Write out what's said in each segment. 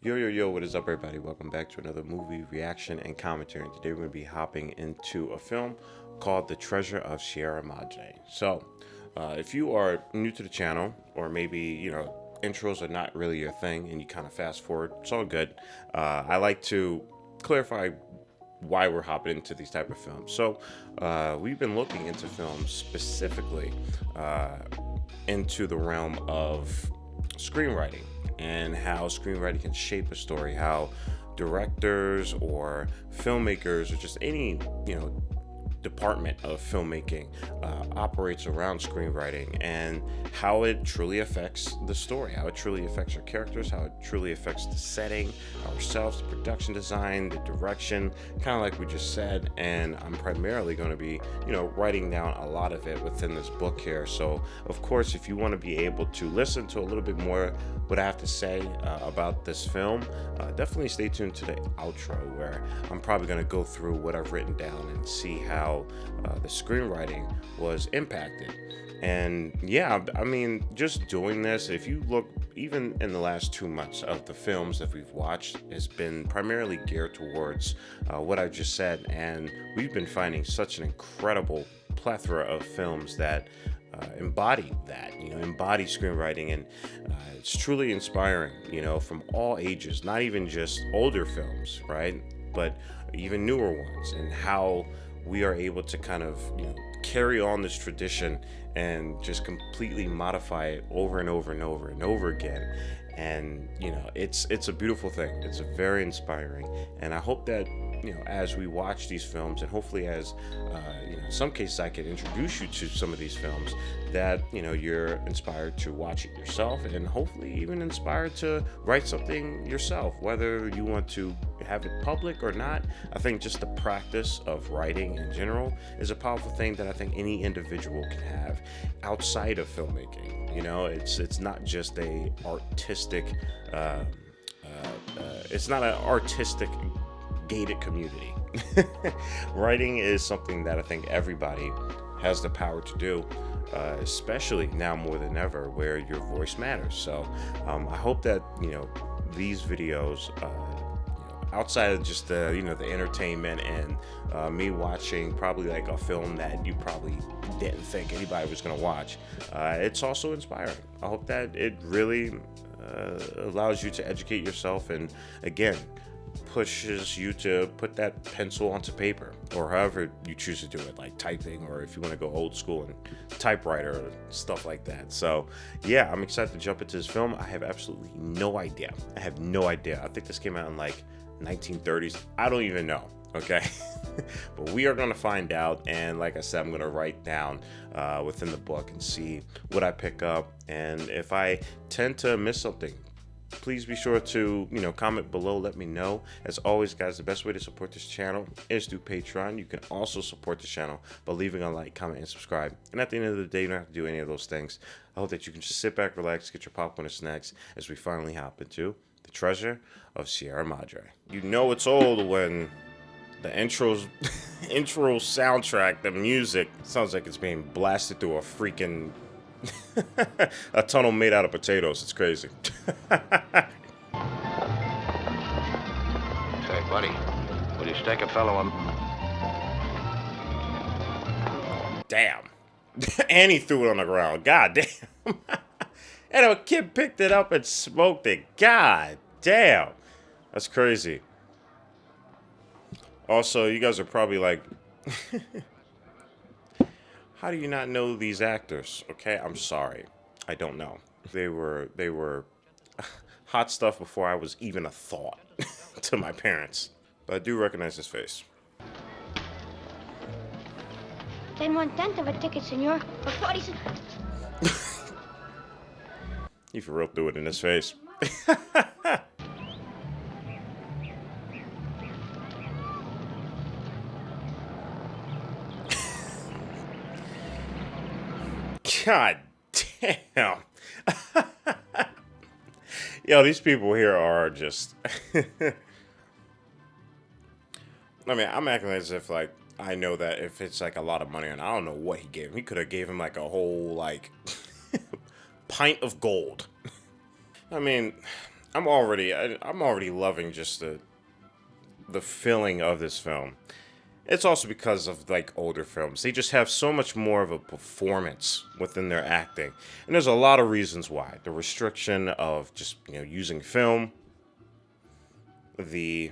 Yo, what is up, everybody? Welcome back to another movie reaction and commentary. And today we're going to be hopping into a film called The Treasure of Sierra Madre. So, if you are new to the channel, or maybe, intros are not really your thing and you kind of fast forward, it's all good. I like to clarify why we're hopping into these type of films. So, we've been looking into films specifically into the realm of screenwriting and how screenwriting can shape a story, how directors or filmmakers or just any department of filmmaking operates around screenwriting, and how it truly affects the story, how it truly affects our characters, how it truly affects the setting, ourselves, the production design, the direction, kind of like we just said. And I'm primarily going to be writing down a lot of it within this book here. So of course, if you want to be able to listen to a little bit more what I have to say about this film, definitely stay tuned to the outro, where I'm probably going to go through what I've written down and see how the screenwriting was impacted. And yeah, I mean, just doing this, if you look even in the last 2 months of the films that we've watched, has been primarily geared towards what I just said. And we've been finding such an incredible plethora of films that embody that, embody screenwriting. And it's truly inspiring, from all ages, not even just older films, right? But even newer ones, and how we are able to kind of carry on this tradition and just completely modify it over and over and over and over again. And it's a beautiful thing. It's a very inspiring, and I hope that as we watch these films, and hopefully as in some cases I can introduce you to some of these films, that you're inspired to watch it yourself, and hopefully even inspired to write something yourself, whether you want to have it public or not. I think just the practice of writing in general is a powerful thing that I think any individual can have outside of filmmaking. It's not just a artistic it's not an artistic gated community. Writing is something that I think everybody has the power to do, especially now more than ever, where your voice matters. So I hope that these videos, outside of just the the entertainment and me watching probably like a film that you probably didn't think anybody was going to watch, it's also inspiring. I hope that it really allows you to educate yourself, and again, pushes you to put that pencil onto paper, or however you choose to do it, like typing, or if you want to go old school and typewriter or stuff like that. So yeah, I'm excited to jump into this film. I have absolutely no idea. I think this came out in like 1930s. I don't even know. Okay. But we are going to find out, and like I said, I'm going to write down within the book and see what I pick up, and if I tend to miss something, please be sure to comment below, let me know. As always, guys, the best way to support this channel is through Patreon. You can also support the channel by leaving a like, comment, and subscribe. And at the end of the day, you don't have to do any of those things. I hope that you can just sit back, relax, get your popcorn and snacks as we finally hop into The Treasure of Sierra Madre. It's old when the intro soundtrack, the music, sounds like it's being blasted through a freaking a tunnel made out of potatoes. It's crazy. Say, buddy, will you stake a fellow on? Damn. And he threw it on the ground. God damn. And a kid picked it up and smoked it. God damn. That's crazy. Also, you guys are probably like, how do you not know these actors? Okay, I'm sorry. I don't know. They were hot stuff before I was even a thought to my parents. But I do recognize his face. Ten 1/10 of a ticket, senor. For 40 cents. He for real threw it in his face. God damn. Yo, these people here are just I mean, I'm acting as if like I know that if it's like a lot of money, and I don't know what he gave him. He could have gave him like a whole like pint of gold. I mean, I'm already loving just the feeling of this film. It's also because of like older films. They just have so much more of a performance within their acting. And there's a lot of reasons why. The restriction of just, using film, the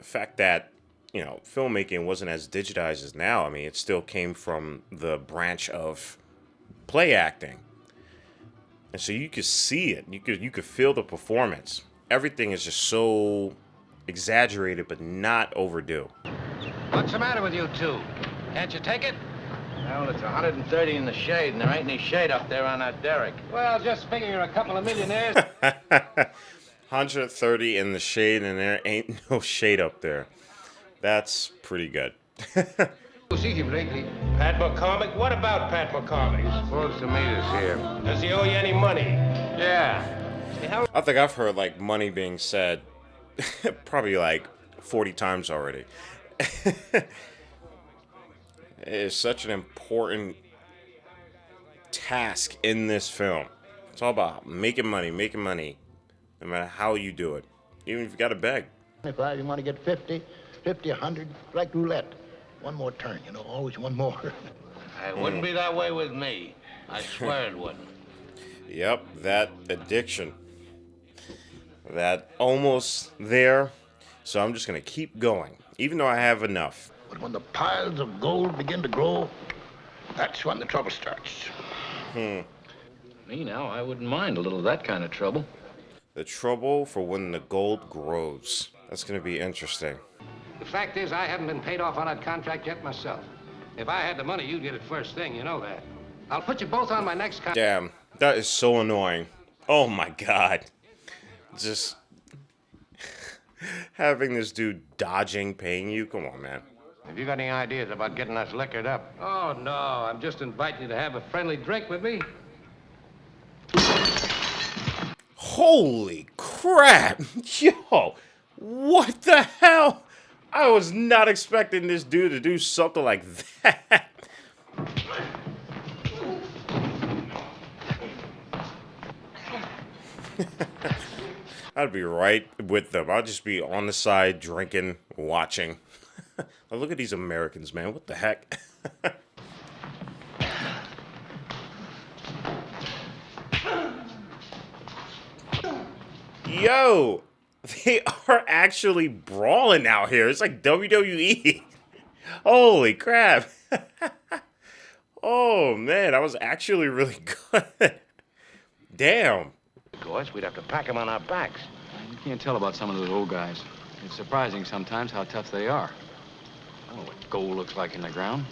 fact that, filmmaking wasn't as digitized as now. I mean, it still came from the branch of play acting. And so you could see it. You could feel the performance. Everything is just so exaggerated but not overdue. What's the matter with you two? Can't you take it? Well, it's 130 in the shade, and there ain't any shade up there on that derrick. Well, just figure you're a couple of millionaires. 130 in the shade, and there ain't no shade up there. That's pretty good. See him lately. Pat McCormick? What about Pat McCormick? He's supposed to meet us here. Does he owe you any money? Yeah. I think I've heard like money being said probably like 40 times already. It is such an important task in this film. It's all about making money, no matter how you do it. Even if you got to beg. If I want to get 50, 100, like roulette. One more turn, always one more. It wouldn't be that way with me. I swear it wouldn't. Yep, that addiction. That almost there. So I'm just going to keep going, even though I have enough. But when the piles of gold begin to grow, that's when the trouble starts. Me now, I wouldn't mind a little of that kind of trouble. The trouble for when the gold grows. That's going to be interesting. The fact is, I haven't been paid off on that contract yet myself. If I had the money, you'd get it first thing, you know that. I'll put you both on my next contract. Damn, that is so annoying. Oh my god. Just having this dude dodging paying you. Come on, man. Have you got any ideas about getting us liquored up? Oh, no, I'm just inviting you to have a friendly drink with me. Holy crap. Yo, what the hell? I was not expecting this dude to do something like that. I'd be right with them. I'll just be on the side, drinking, watching. Look at these Americans, man. What the heck? Yo, they are actually brawling out here. It's like WWE. Holy crap. Oh, man, that was actually really good. Damn. Of course, we'd have to pack them on our backs. You can't tell about some of those old guys. It's surprising sometimes how tough they are. I don't know what gold looks like in the ground.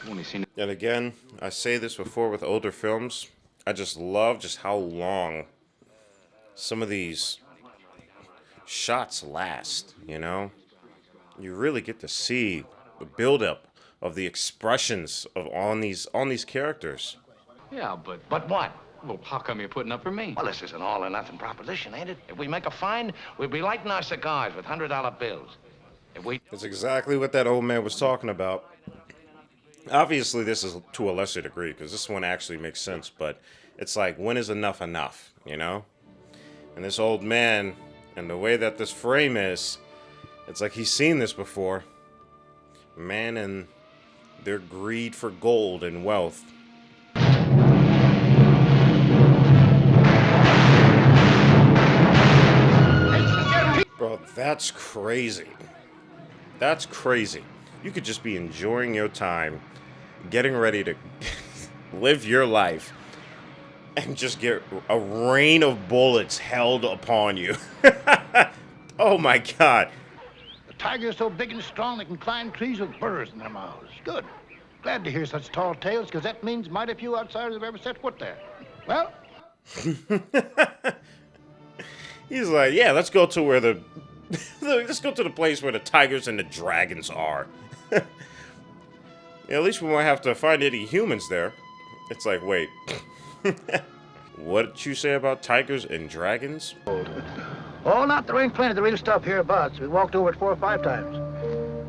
I've only seen it. And again, I say this before with older films. I just love just how long some of these shots last, You really get to see the buildup of the expressions of on these characters. Yeah, but But what? well, how come you're putting up for me? Well, this is an all-or-nothing proposition, ain't it? If we make a find, we'll be lighting our cigars with $100 bills. If we... That's exactly what that old man was talking about. Obviously, this is to a lesser degree, because this one actually makes sense, but it's like, when is enough enough, And this old man, and the way that this frame is, it's like he's seen this before. Man and their greed for gold and wealth. Bro, that's crazy. That's crazy. You could just be enjoying your time, getting ready to live your life, and just get a rain of bullets held upon you. Oh my god. The tiger's so big and strong they can climb trees with burrs in their mouths. Good. Glad to hear such tall tales, because that means mighty few outsiders have ever set foot there. Well... He's like, yeah, let's go to where let's go to the place where the tigers and the dragons are. Yeah, at least we won't have to find any humans there. It's like, wait. What did you say about tigers and dragons? Oh, not there ain't plenty of the real stuff hereabouts. We walked over it 4 or 5 times.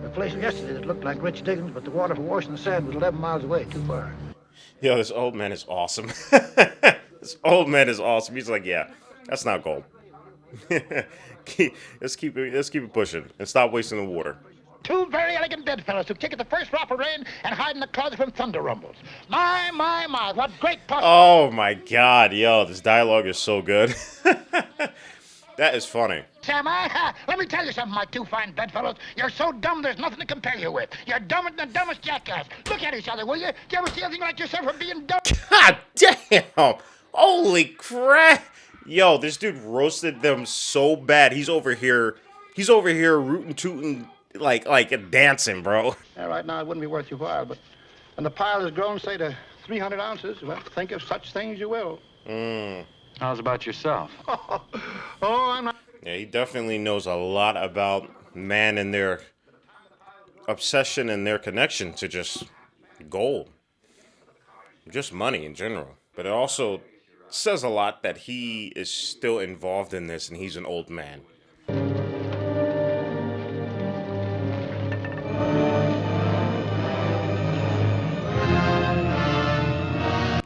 The place yesterday that looked like rich diggings, but the water for washing the sand was 11 miles away, too far. Yo, this old man is awesome. This old man is awesome. He's like, yeah, that's not gold. Let's keep it pushing and stop wasting the water. Two very elegant bedfellows who kick at the first drop of rain and hide in the closet from thunder rumbles. My, what great Oh my God, yo, this dialogue is so good. That is funny. Sam, let me tell you something, my two fine bedfellows. You're so dumb there's nothing to compare you with. You're dumber than the dumbest jackass. Look at each other, will you? Do you ever see anything like yourself for being dumb? God damn! Holy crap! Yo, this dude roasted them so bad. He's over here rootin' tootin' like dancing, bro. Yeah, right now it wouldn't be worth your while, but when the pile has grown, say, to 300 ounces, well, think of such things you will. How's about yourself? Oh, I'm not... Yeah, he definitely knows a lot about man and their obsession and their connection to just gold. Just money in general. But it also says a lot that he is still involved in this and he's an old man.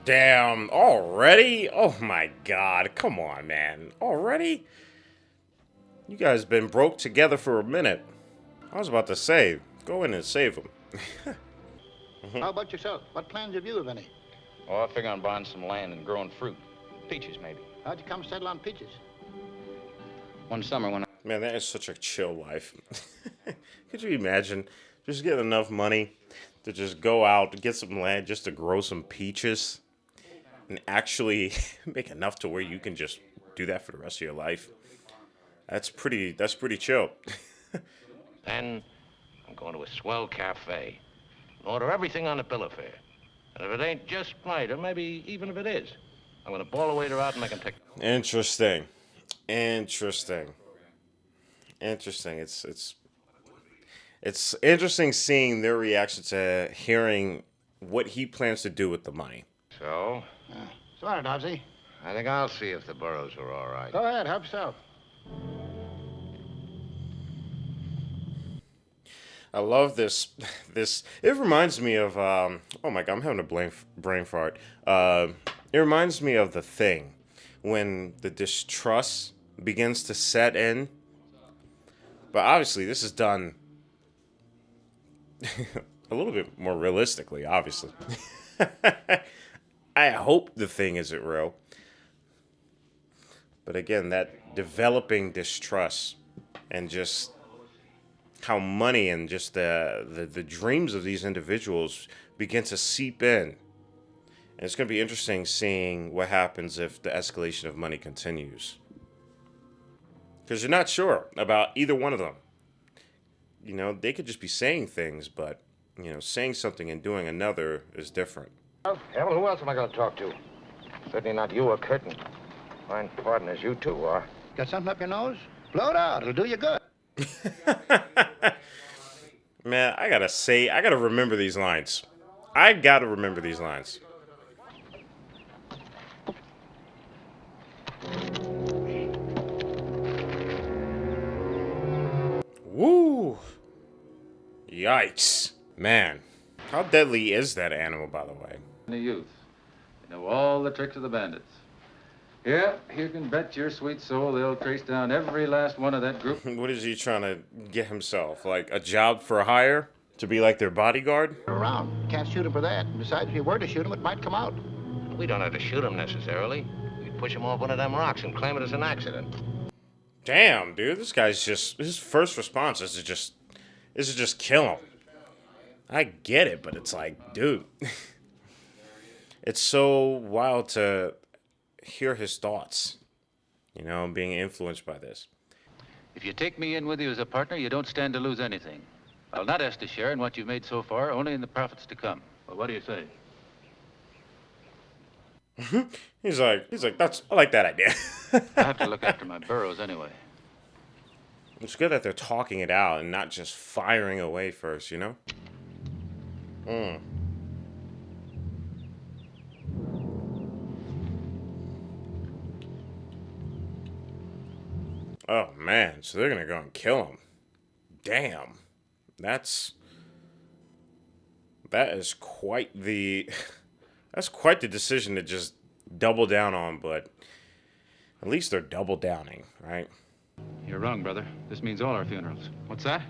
Damn, already? Oh my God, come on, man. Already? You guys been broke together for a minute. I was about to say, go in and save him. How about yourself? What plans have you, if any? Oh, I figure on buying some land and growing fruit. Peaches, maybe. How'd you come settle on peaches? One summer when I... Man, that is such a chill life. Could you imagine just getting enough money to just go out, get some land, just to grow some peaches, and actually make enough to where you can just do that for the rest of your life? That's pretty chill. Then I'm going to a swell cafe and order everything on the bill of fare. And if it ain't just right, or maybe even if it is, I'm going to ball the waiter out and make him take... Interesting. It's interesting seeing their reaction to hearing what he plans to do with the money. So? So what, Dobbsy? I think I'll see if the Burrows are all right. Go ahead, help yourself. I love this. It reminds me of. Oh my God, I'm having a brain fart. It reminds me of The Thing, when the distrust begins to set in. But obviously, this is done a little bit more realistically. Obviously, I hope The Thing isn't real. But again, that developing distrust and just how money and just the dreams of these individuals begin to seep in. And it's going to be interesting seeing what happens if the escalation of money continues. Because you're not sure about either one of them. You know, they could just be saying things, but, you know, saying something and doing another is different. Well, who else am I going to talk to? Certainly not you or Curtin. Fine partners you two are. Got something up your nose? Blow it out. It'll do you good. Man, I gotta remember these lines. I gotta remember these lines. Woo! Yikes. Man, how deadly is that animal, by the way? The youth. You know all the tricks of the bandits. Yeah, you can bet your sweet soul they'll trace down every last one of that group. What is he trying to get himself? Like a job for hire? To be like their bodyguard? Around. Can't shoot him for that. And besides, if you were to shoot him, it might come out. We don't have to shoot him necessarily. We push him off one of them rocks and claim it as an accident. Damn, dude, this guy's just, his first response is to just kill him. I get it, but it's like, dude, it's so wild to hear his thoughts, you know, being influenced by this. If you take me in with you as a partner, you don't stand to lose anything. I'll not ask to share in what you've made so far, only in the profits to come. Well, what do you say? He's like, I like that idea. I have to look after my burros anyway. It's good that they're talking it out and not just firing away first, you know? Oh, man. So they're going to go and kill him. Damn. That is quite the... That's quite the decision to just double down on, but At least they're double downing, right? You're wrong, brother. This means all our funerals. What's that?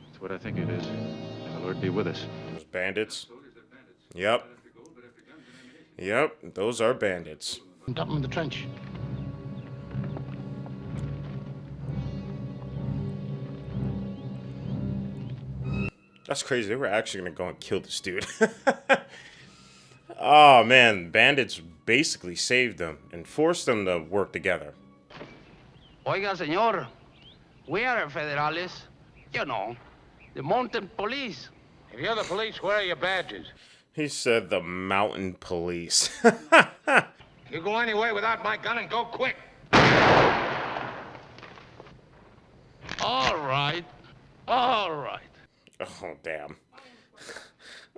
It's what I think it is. May the Lord be with us. Those bandits. Yep. Yep, those are bandits. Dump them in the trench. That's crazy. They were actually going to go and kill this dude. Oh, man. Bandits basically saved them and forced them to work together. Oiga, señor, we are federales. You know, the mountain police. If you're the police, where are your badges? He said the mountain police. You go anywhere without my gun and go quick. All right. All right. Oh, damn.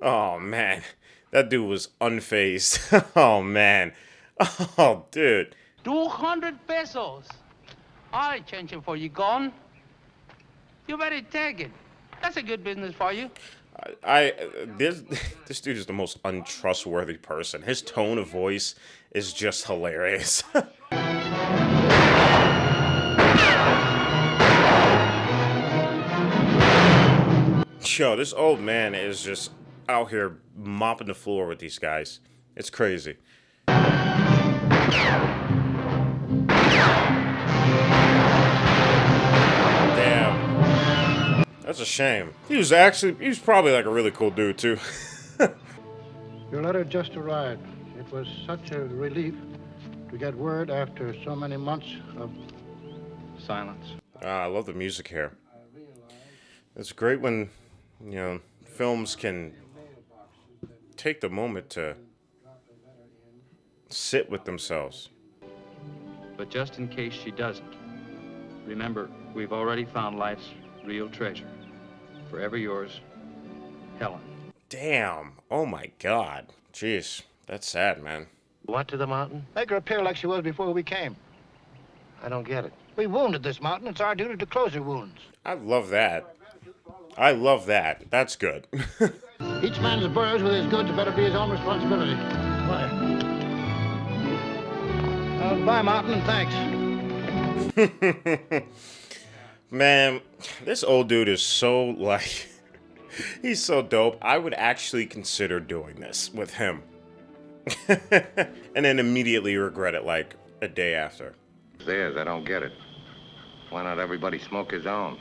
Oh, man. That dude was unfazed. Oh, man. Oh, dude. 200 pesos. I'll change it for you, gone. You better take it. That's a good business for you. This dude is the most untrustworthy person. His tone of voice is just hilarious. Yo, this old man is just out here mopping the floor with these guys. It's crazy. Damn. That's a shame. He was probably like a really cool dude too. Your letter just arrived. It was such a relief to get word after so many months of Silence. I love the music here. It's great when, films can take the moment to sit with themselves. But just in case she doesn't, remember, we've already found life's real treasure. Forever yours, Helen. Damn. Oh my God. Jeez. That's sad, man. What to the mountain? make her appear like she was before we came. I don't get it. We wounded this mountain. It's our duty to close her wounds. I love that. I love that. That's good. Each man's burrs with his goods better be his own responsibility. Bye. Bye, Mountain, and thanks. Man, this old dude is so, like, he's so dope. I would actually consider doing this with him. And then immediately regret it, like, a day after. It's theirs. I don't get it. Why not everybody smoke his own?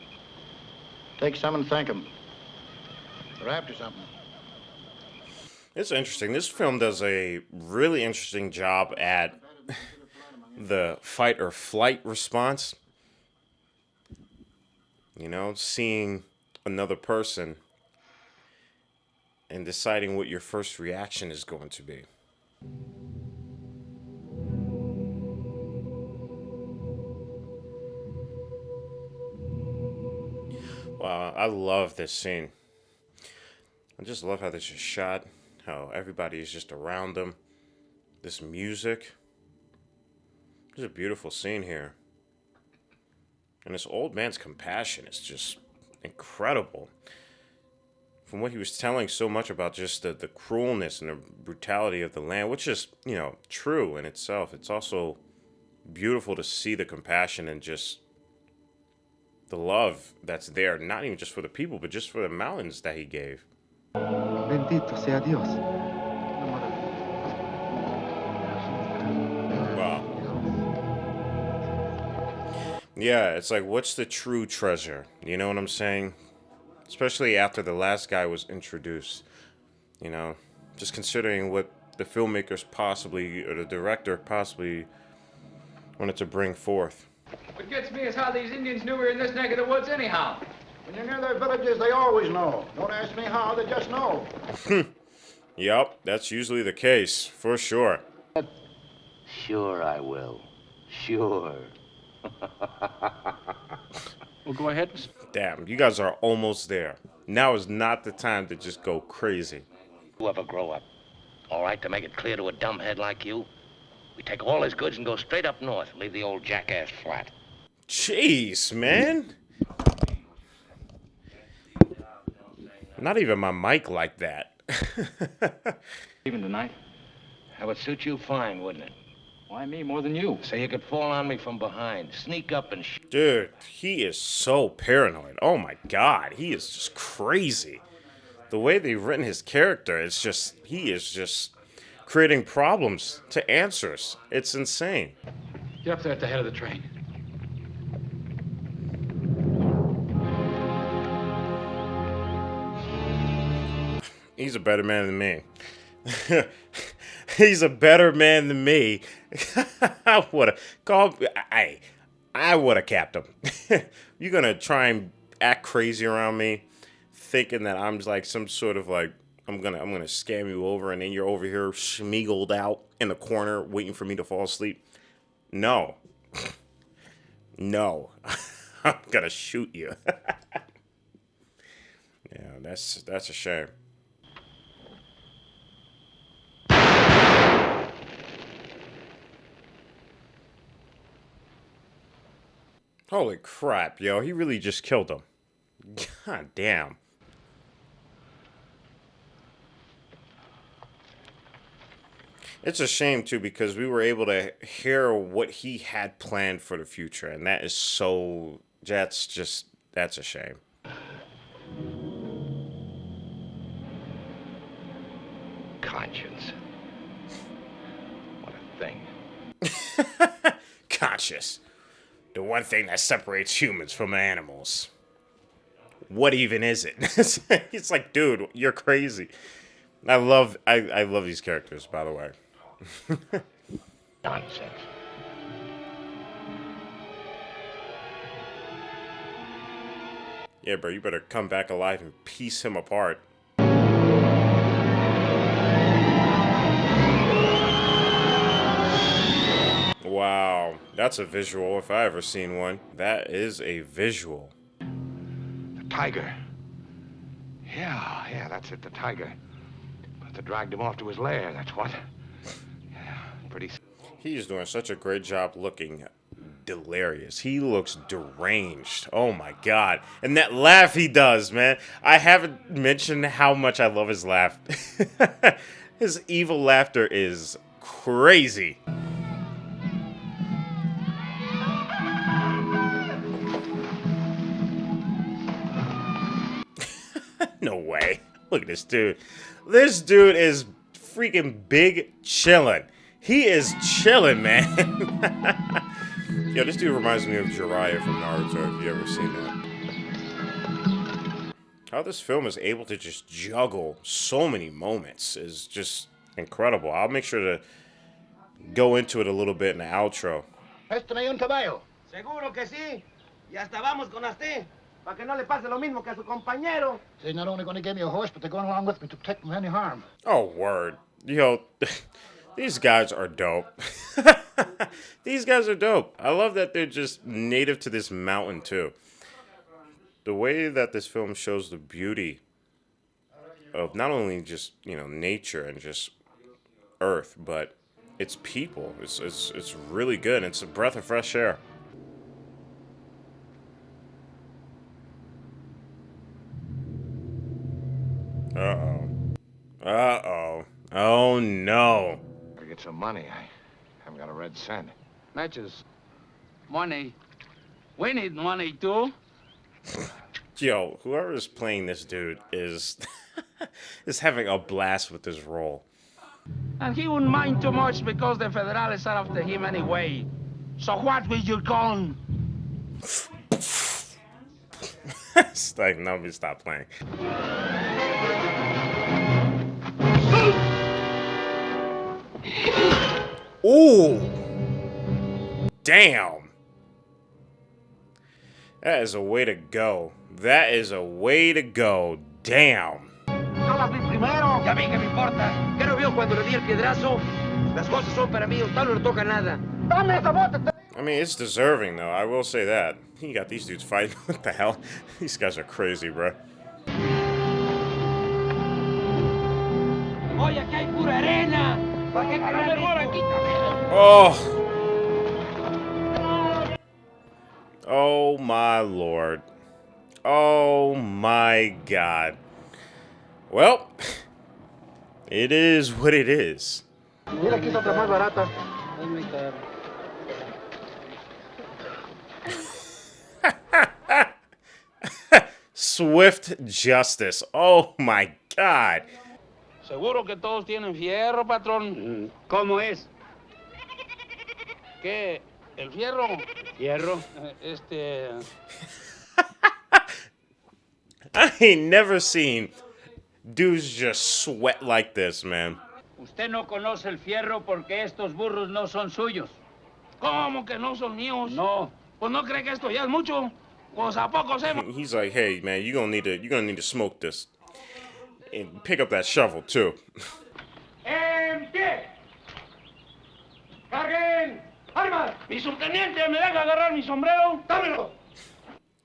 Take some and thank him. They're after something. It's interesting. This film does a really interesting job at the fight or flight response. Seeing another person and deciding what your first reaction is going to be. Wow, I love this scene. I just love how this is shot, how everybody is just around them. This music. There's a beautiful scene here. And this old man's compassion is just incredible. From what he was telling so much about just the cruelness and the brutality of the land, which is, true in itself. It's also beautiful to see the compassion and just the love that's there, not even just for the people, but just for the mountains that he gave. Bendito sea Dios. Wow. Yeah, it's like, what's the true treasure? You know what I'm saying? Especially after the last guy was introduced. Just considering what the filmmakers possibly, or the director possibly wanted to bring forth. What gets me is how these Indians knew we were in this neck of the woods anyhow. When you're near their villages, they always know. Don't ask me how, they just know. Yep, that's usually the case, for sure. Sure I will. Sure. Well, go ahead. Damn, you guys are almost there. Now is not the time to just go crazy. You ever grow up? All right, to make it clear to a dumbhead like you, we take all his goods and go straight up north, leave the old jackass flat. Jeez, man. Not even my mic like that. Even tonight? That would suit you fine, wouldn't it? Why me more than you? So you could fall on me from behind, sneak up and Dude, he is so paranoid. Oh my God, he is just crazy. The way they've written his character, it's just, he is just creating problems to answers. It's insane. Get up there at the head of the train. He's a better man than me. He's a better man than me. I would have called. I would have capped him. You're gonna try and act crazy around me, thinking that I'm like some sort of like I'm gonna scam you over, and then you're over here schmiegled out in the corner waiting for me to fall asleep. No, no, I'm gonna shoot you. Yeah, that's a shame. Holy crap, yo, he really just killed him. God damn. It's a shame, too, because we were able to hear what he had planned for the future, and that is so... that's a shame. conscience. What a thing. Conscious. The one thing that separates humans from animals. What even is it? It's like, dude, you're crazy. I love these characters, by the way. Nonsense. Yeah, bro, you better come back alive and piece him apart. Wow, that's a visual if I ever seen one. That is a visual. The tiger. Yeah, that's it, the tiger. But they dragged him off to his lair, that's what. Yeah, pretty... He's doing such a great job looking delirious. He looks deranged. Oh my God. And that laugh he does, man. I haven't mentioned how much I love his laugh. His evil laughter is crazy. No way. Look at this dude. This dude is freaking big chillin'. He is chillin', man. Yo, this dude reminds me of Jiraiya from Naruto, if you ever seen that. How this film is able to just juggle so many moments is just incredible. I'll make sure to go into it a little bit in the outro. Préstame un caballo. Seguro que sí. Y hasta vamos con usted. Para que no le pase lo mismo que a su compañero. They're not only going to give me a horse, but they're going along with me to protect me from any harm. Oh, word. Yo, these guys are dope. These guys are dope. I love that they're just native to this mountain, too. The way that this film shows the beauty of not only just, you know, nature and just Earth, but its people. It's really good. It's a breath of fresh air. Uh-oh. Uh-oh. Oh, no. Gotta get some money. I haven't got a red cent. Matches. Money. We need money, too. Yo, whoever is playing this dude is is having a blast with this role. And he wouldn't mind too much because the Federales are after him anyway. So what will you call? It's like, no, we stop playing. Ooh. Damn. That is a way to go. That is a way to go. Damn. Yo las vi primero. Ya vi que me importa. ¿Qué no vio cuando le di el piedrazo? Las cosas son para mí. Usted no le toca nada. Dame esa bota. I mean, it's deserving, though. I will say that. You got these dudes fighting. What the hell? These guys are crazy, bro. Oye, aquí hay pura arena. ¿Para qué cargar mejor aquí también? Oh. Oh, my Lord. Oh, my God. Well, it is what it is. Mira, aquí está otra más barata. Filmmaker. Swift justice. Oh my God. Seguro que todos tienen fierro, patrón. ¿Cómo es? ¿Qué? ¿El fierro? ¿Fierro? I ain't never seen dudes just sweat like this, man. Usted no conoce el fierro porque estos burros no son suyos. ¿Cómo que no son míos? No. Pues no cree que esto ya es mucho. Pues a poco se... He's like, hey man, you're gonna need to smoke this. And pick up that shovel too. ¡En pie! ¡Carguen! ¡Armas! Mi subteniente, ¿me deja agarrar mi sombrero? ¡Dámelo!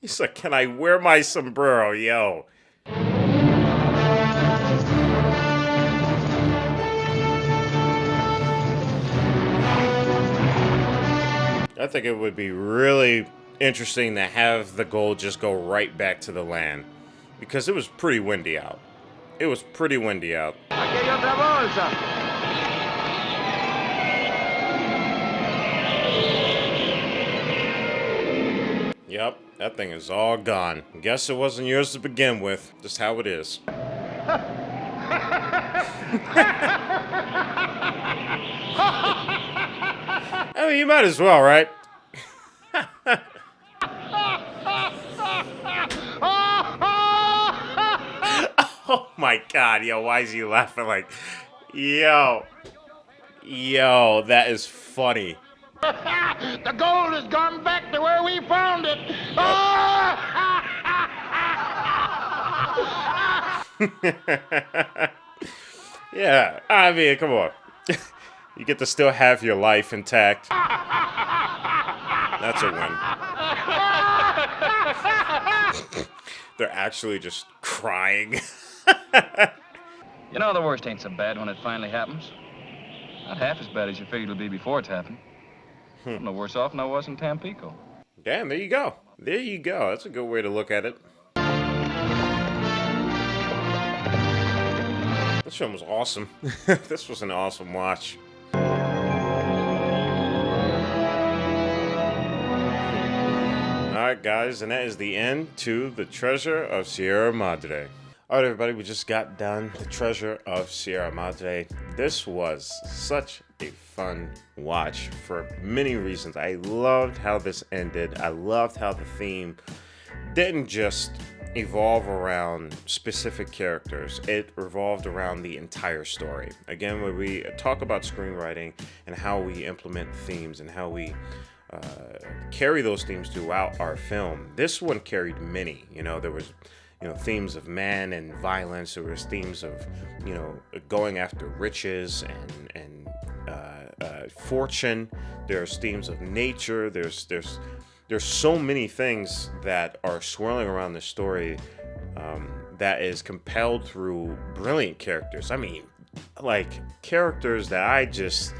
He's like, can I wear my sombrero, yo? I think it would be really interesting to have the gold just go right back to the land. Because it was pretty windy out. It was pretty windy out. Aquí hay otra bolsa. Yep, that thing is all gone. Guess it wasn't yours to begin with. Just how it is. I mean, you might as well, right? Oh my God, yo, why is he laughing like, yo, that is funny. The gold has gone back to where we found it. Yeah, I mean, come on. You get to still have your life intact. That's a win. They're actually just crying. You know, the worst ain't so bad when it finally happens. Not half as bad as you figured it'll be before it's happened. I'm no worse off than I was in Tampico. Damn, there you go. There you go. That's a good way to look at it. This film was awesome. This was an awesome watch. Alright guys, and that is the end to The Treasure of Sierra Madre. Alright everybody, we just got done The Treasure of Sierra Madre. This was such a fun watch for many reasons. I loved how this ended. I loved how the theme didn't just evolve around specific characters. It revolved around the entire story. Again, when we talk about screenwriting and how we implement themes and how we carry those themes throughout our film, this one carried many. You know, there was themes of man and violence. There was themes of going after riches and fortune. There's themes of nature. There's so many things that are swirling around the story that is compelled through brilliant characters. I mean, like characters that I just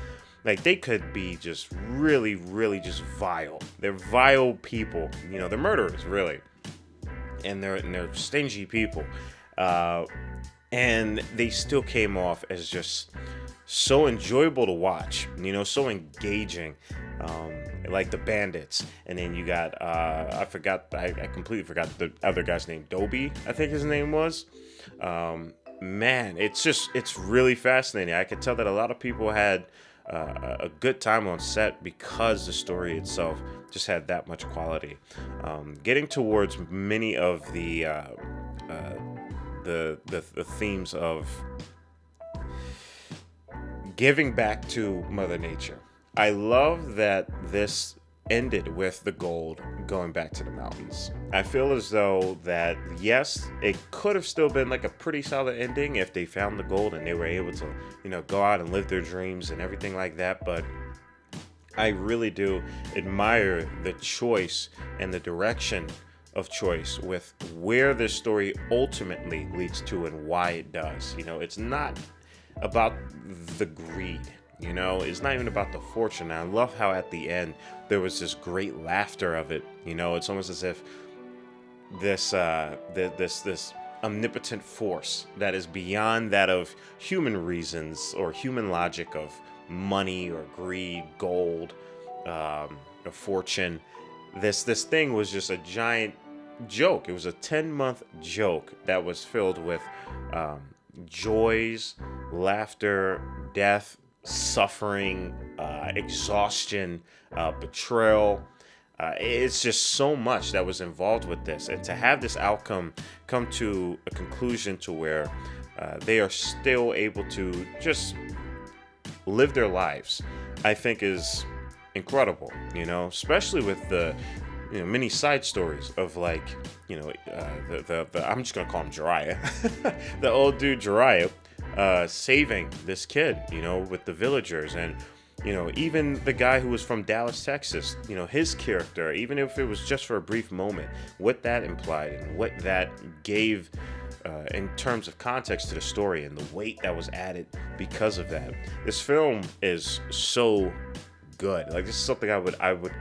like. They could be just really, really just vile. They're vile people. You know, they're murderers, really, and they're stingy people, and they still came off as just so enjoyable to watch. You know, so engaging. Like the Bandits, and then you got I completely forgot the other guy's name. Dobie, I think his name was. Man, it's really fascinating. I could tell that a lot of people had a good time on set because the story itself just had that much quality. Getting towards many of the themes of giving back to Mother Nature. I love that this ended with the gold going back to the mountains. I feel as though that, yes, it could have still been like a pretty solid ending if they found the gold and they were able to, go out and live their dreams and everything like that. But I really do admire the choice and the direction of choice with where this story ultimately leads to and why it does. It's not about the greed. It's not even about the fortune. I love how at the end there was this great laughter of it. It's almost as if this omnipotent force that is beyond that of human reasons or human logic of money or greed, gold, a fortune. This thing was just a giant joke. It was a 10-month joke that was filled with joys, laughter, death, suffering, exhaustion, betrayal. It's just so much that was involved with this, and to have this outcome come to a conclusion to where they are still able to just live their lives, I think is incredible, you know, especially with the many side stories of, like, the I'm just gonna call him Jiraiya, the old dude Jiraiya, saving this kid, with the villagers, and even the guy who was from Dallas, Texas, his character, even if it was just for a brief moment, what that implied and what that gave in terms of context to the story and the weight that was added because of that. This film is so good. Like, this is something I would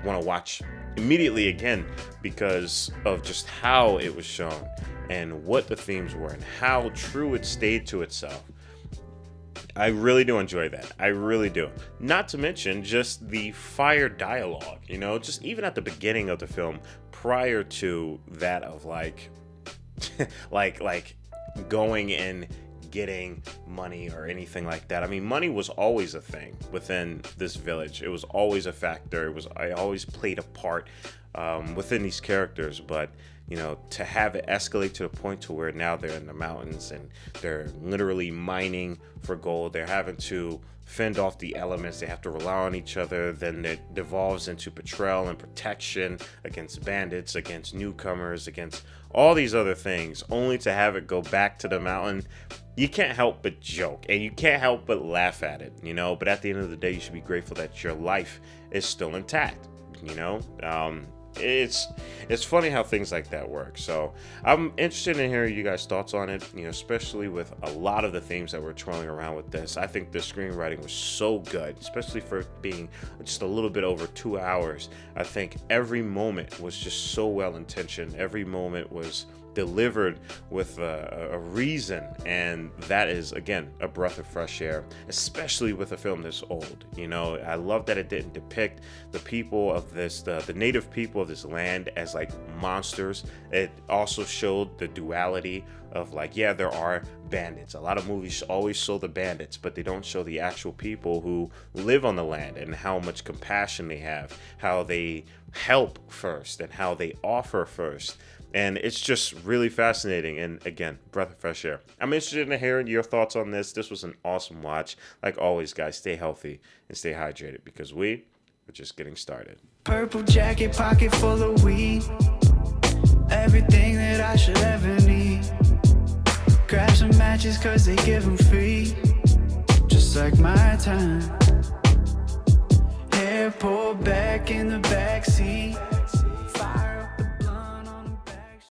want to watch immediately again because of just how it was shown and what the themes were and how true it stayed to itself. I really do enjoy that. I really do. Not to mention just the fire dialogue, just even at the beginning of the film, prior to that of like going and getting money or anything like that. I mean, money was always a thing within this village. It was always a factor. I always played a part within these characters, but to have it escalate to the point to where now they're in the mountains and they're literally mining for gold. They're having to fend off the elements. They have to rely on each other. Then it devolves into betrayal and protection against bandits, against newcomers, against all these other things, only to have it go back to the mountain. You can't help but joke and you can't help but laugh at it, but at the end of the day, you should be grateful that your life is still intact, It's funny how things like that work. So I'm interested in hearing you guys' thoughts on it, especially with a lot of the themes that were twirling around with this. I think the screenwriting was so good, especially for being just a little bit over 2 hours. I think every moment was just so well intentioned. Every moment was delivered with a reason, and that is, again, a breath of fresh air, especially with a film this old. I love that it didn't depict the people of this, the native people of this land, as like monsters. It also showed the duality of, like, yeah, there are bandits. A lot of movies always show the bandits, but they don't show the actual people who live on the land and how much compassion they have, how they help first and how they offer first. And it's just really fascinating. And again, breath of fresh air. I'm interested in hearing your thoughts on this. This was an awesome watch. Like always, guys, stay healthy and stay hydrated because we're just getting started. Purple jacket, pocket full of weed. Everything that I should ever need. Grab some matches cause they give them free. Just like my time. Hair pulled back in the backseat.